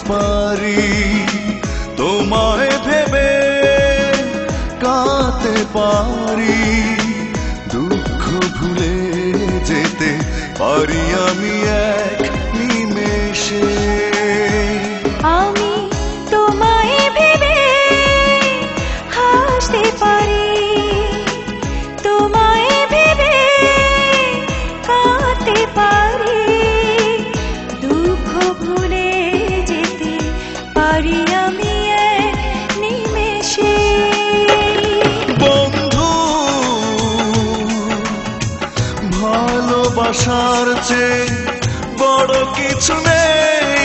পারি, তোমায় ভেবে কাঁদতে পারি, দুঃখ ভুলে যেতে পারি আমি এক নিমেষে। আমি তোমায় ভেবে হাসতে পারি, তোমায় ভেবে কাঁদতে পারি, দুঃখ ভুলে যেতে পারি আমি এক নিমেষে। বন্ধু, ভালোবাসার চেয়ে বড় কিছু নেই,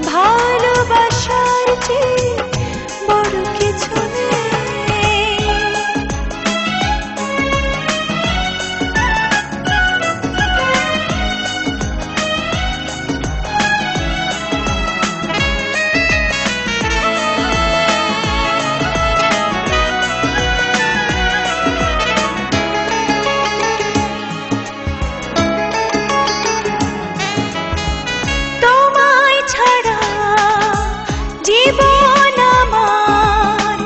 ভালোবাসার চেয়ে বড় কিছু নেই। তোমায় ছাড়া জীবন আমার,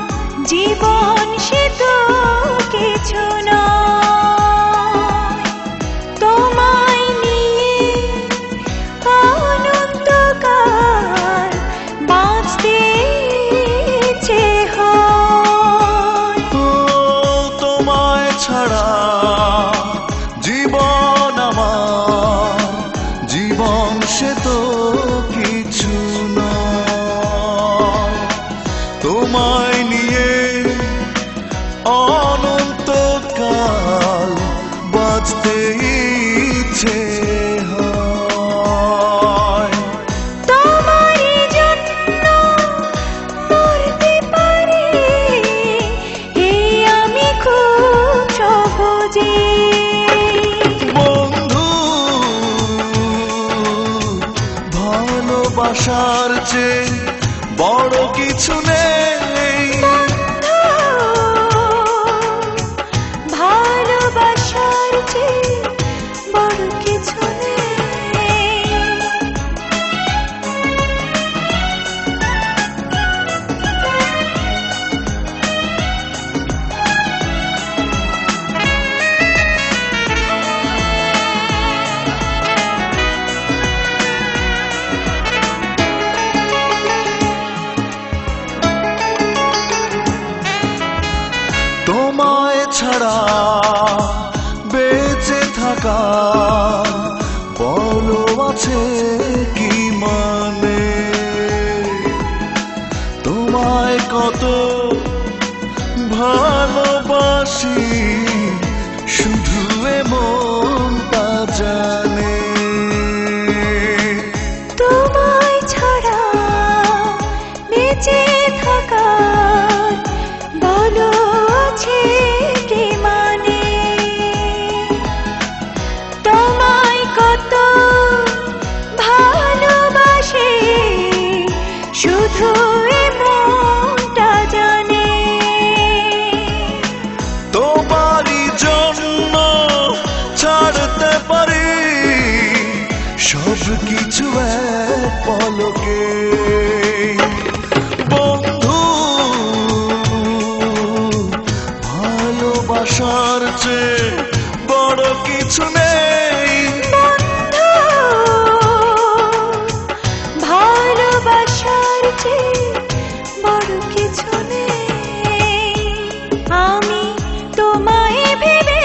জীবন সে তো কিছু নয়। তোমায় নিয়ে অনন্তকাল বাঁচতে ইচ্ছে হয়। ও তোমায় ছাড়া জীবন আমার, জীবন সে তো কিছু নয়। তোমায় নিয়ে অনন্তকাল বাঁচতে ইচ্ছে হয়। তোমারই জন্য মরতে পারি, এই আমি খুব সহজে। বন্ধু, ভালোবাসার চেয়ে বড় কিছু নেই, ভালোবাসার চেয়ে বড় কিছু নেই। তোমায় ছাড়া বেঁচে থাকা বলো আছে কি মানে? তোমায় কত ভালোবাসি শুধু এ মনটা জানে। তোমায় ছাড়া বেঁচে থাকার বলো আছে কি মানে? তোমায় কত ভালোবাসি শুধু এ মনটা জানে। তোমারই জন্য ছাড়তে পারি সব কিছু এক পলকে। বন্ধু, ভালোবাসার চেয়ে বড় কিছু নেই, ভালোবাসার চেয়ে বড় কিছু নেই। আমি তোমায় ভেবে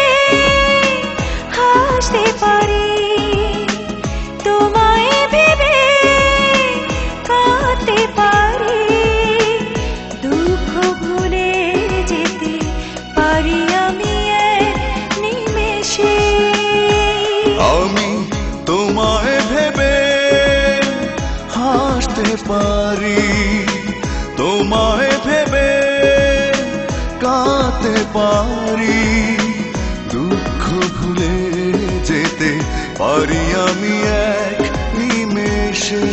হাসতে পারি, তোমায় ভেবে কাঁদতে পারি, দুঃখ ভুলে যেতে পারি আমি এক নিমেষে। আমি তোমায় ভেবে হাসতে পারি, তোমায় ভেবে কাঁদতে পারি, দুঃখ ভুলে যেতে পারি আমি এক নিমেষে।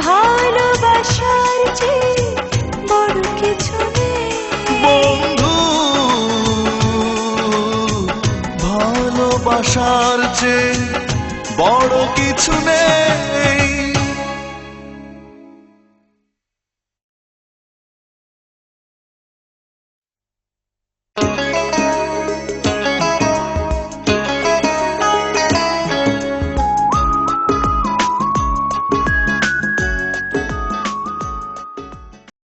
ভালোবাসার চেয়ে বড় কিছু নেই। বন্ধু, ভালোবাসার চেয়ে বড় কিছু নেই